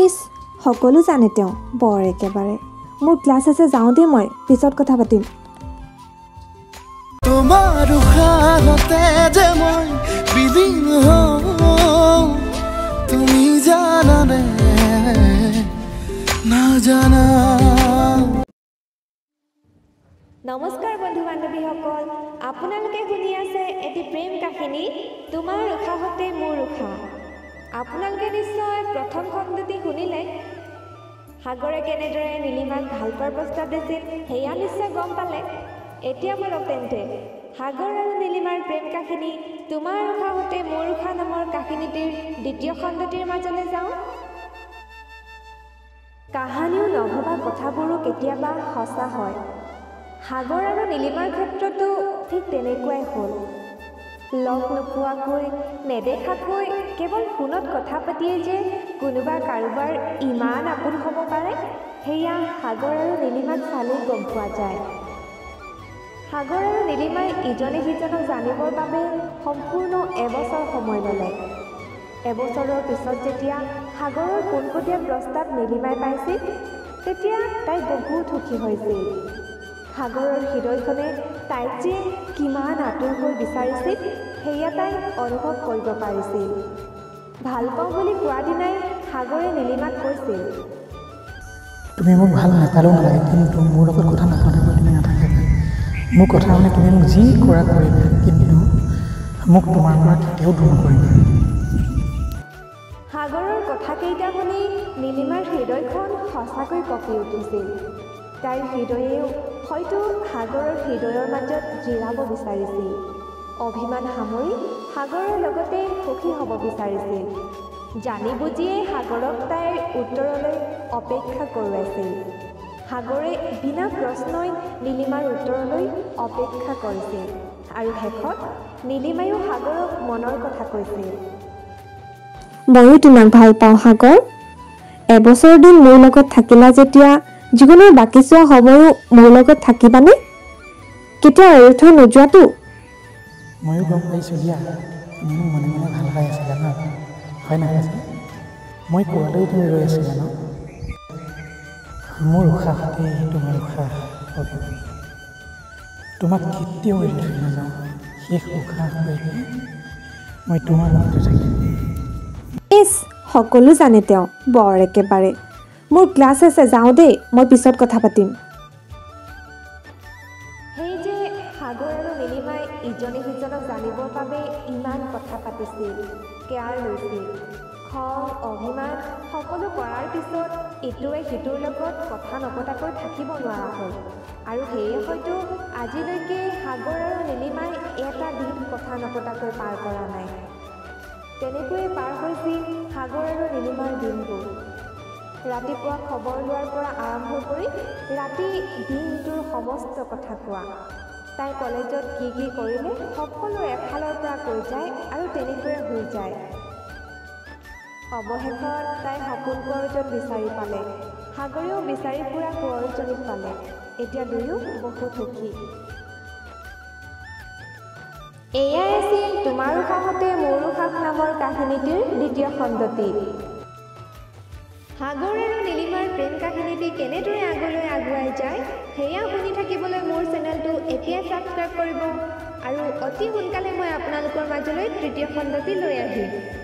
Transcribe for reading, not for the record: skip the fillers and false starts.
ইছ সকলো জানে তেওঁ বৰ একেবাৰে মোৰ ক্লাছ আছে যাওঁ দে মই পিছত কথা পাতিম তোমাৰ উশাহতে যে মই বিলীন হওঁ তুমি জানানে নাজানা নমস্কাৰ বন্ধু বান্ধৱীসকল আপোনালোকে শুনি আছে এটি প্ৰেম কাহিনী তোমাৰ উশাহতে মোৰ উশাহ আপোনালোকে নিশ্চয় প্ৰথম খণ্ডটি শুনিলে সাগৰে কেনেদৰে নীলিমাক ভাল পোৱাৰ প্ৰস্তাৱ দিছিল সেয়া নিশ্চয় গম পালে এতিয়া বলক তেন্তে সাগৰ আৰু নীলিমাৰ প্ৰেম কাহিনী তোমাৰ উশাহতে মোৰ উশাহ নামৰ কাহিনীটিৰ দ্বিতীয় খণ্ডটিৰ মাজলৈ যাওঁ কাহিনীও নভবা কথাবোৰো কেতিয়াবা সঁচা হয় সাগৰ আৰু নীলিমাৰ ক্ষেত্ৰতো ঠিক তেনেকুৱাই হ'ল লগ নোপোৱাকৈ নেদেখাকৈ কেৱল ফোনত কথা পাতিয়ে যে কোনোবা কাৰোবাৰ ইমান আপোন হ'ব পাৰে সেয়া সাগৰ আৰু নীলিমাক চালেই গম পোৱা যায় সাগৰ আৰু নীলিমাই ইজনে সিজনক জানিবৰ বাবে সম্পূৰ্ণ এবছৰ সময় ল'লে এবছৰৰ পিছত যেতিয়া সাগৰৰ পোনপটীয়া প্ৰস্তাৱ নীলিমাই পাইছিল তেতিয়া তাই বহুত সুখী হৈছিল সাগৰৰ হৃদয়খনে তাইক যে কিমান আঁতৰকৈ বিচাৰিছিল সেয়া তাই অনুভৱ কৰিব পাৰিছিল ভাল পাওঁ বুলি কোৱা দিনাই সাগৰে নীলিমাক কৈছিল তুমি মোক ভাল নাপালেও নালাগে কিন্তু মোৰ লগত কথা নাপাতিবা তুমি নাথাকিবা মোৰ কথা মানে তুমি মোক যি কৰা কৰিবা কিন্তু মোক তোমাৰ পৰা কেতিয়াও দূৰ নকৰিবা সাগৰৰ কথাকেইটা শুনি নীলিমাৰ হৃদয়খন সঁচাকৈ কঁপি উঠিছিল তাইৰ হৃদয়েও হয়তো সাগৰৰ হৃদয়ৰ মাজত জিৰাব বিচাৰিছিল অভিমান সামৰি সাগৰৰ লগতে সুখী হ'ব বিচাৰিছিল জানি বুজিয়ে সাগৰক তাইৰ উত্তৰলৈ অপেক্ষা কৰোৱাইছিল সাগৰে বিনা প্ৰশ্নই নীলিমাৰ উত্তৰলৈ অপেক্ষা কৰিছিল আৰু শেষত নীলিমায়ো সাগৰক মনৰ কথা কৈছিল ময়ো তোমাক ভাল পাওঁ সাগৰ এবছৰ দিন মোৰ লগত থাকিলা যেতিয়া জীৱনৰ বাকী চোৱা সময়ো মোৰ লগত থাকিবানে কেতিয়াও এৰি থৈ নোযোৱাতো ময়ো গম পাইছোঁ দিয়া তুমি মোক মনে মনে ভাল পাই আছিলা ন হয় নহয় মই কোৱালৈও তুমি ৰৈ আছিলা ন মোৰ উশাহতে তোমাৰ উশাহ তোমাক কেতিয়াও এৰি থৈ নাযাওঁ শেষ উশাহলৈকে মই তোমাৰ লগতে থাকিম ইছ সকলো জানে তেওঁ বৰ একেবাৰে মোৰ ক্লাছ আছে যাওঁ দেই মই পিছত কথা পাতিম সেই যে সাগৰ আৰু নীলিমাই ইজনে সিজনক জানিবৰ বাবে ইমান কথা পাতিছিল কেয়াৰ লৈছিল খং অভিমান সকলো কৰাৰ পিছত ইটোৱে সিটোৰ লগত কথা নপতাকৈ থাকিব নোৱাৰা হ'ল আৰু সেয়ে হয়তো আজিলৈকে সাগৰ আৰু নীলিমাই এটা দিন কথা নপতাকৈ পাৰ কৰা নাই তেনেকৈয়ে পাৰ হৈছিল সাগৰ আৰু নীলিমাৰ দিনবোৰ ৰাতিপুৱা খবৰ লোৱাৰ পৰা আৰম্ভ কৰি ৰাতি দিনটোৰ সমস্ত কথা কোৱা তাই কলেজত কি কি কৰিলে সকলো এফালৰ পৰা কৈ যায় আৰু তেনেকৈয়ে হৈ যায় অৱশেষত তাই সপোন কোঁৱৰজন বিচাৰি পালে সাগৰেও বিচাৰি ফুৰা কোঁৱৰজনীক পালে এতিয়া দুয়ো বহুত সুখী এয়াই আছিল তোমাৰ উশাহতে মোৰ উশাহ নামৰ কাহিনীটিৰ দ্বিতীয় খণ্ডটি সাগৰ আৰু নীলিমাৰ প্ৰেম কাহিনীটি কেনেদৰে আগলৈ আগুৱাই যায় সেয়া শুনি থাকিবলৈ মোৰ চেনেলটো এতিয়াই ছাবস্ক্ৰাইব কৰিব আৰু অতি সোনকালে মই আপোনালোকৰ মাজলৈ তৃতীয় খণ্ডটি লৈ আহিম